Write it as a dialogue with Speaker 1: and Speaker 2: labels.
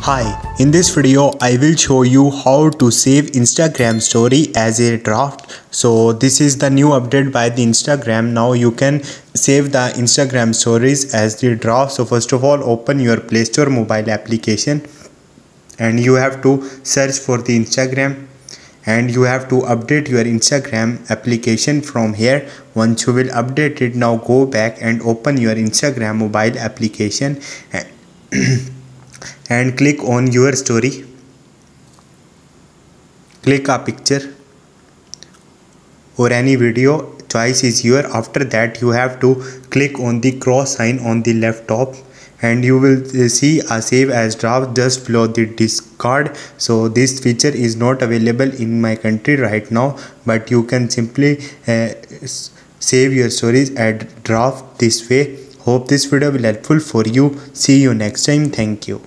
Speaker 1: Hi, in this video I will show you how to save Instagram story as a draft. So this is the new update by the Instagram. Now you can save the Instagram stories as the draft. So first of all, open your Play Store mobile application and you have to search for the Instagram and you have to update your Instagram application from here. Once you will update it, now go back and open your Instagram mobile application and click on your story. Click a picture or any video, choice is your. After that you have to click on the cross sign on the left top and you will see a save as draft just below the discard. So this feature is not available in my country right now, but you can simply save your stories as draft this way. Hope this video will helpful for you. See you next time. Thank you.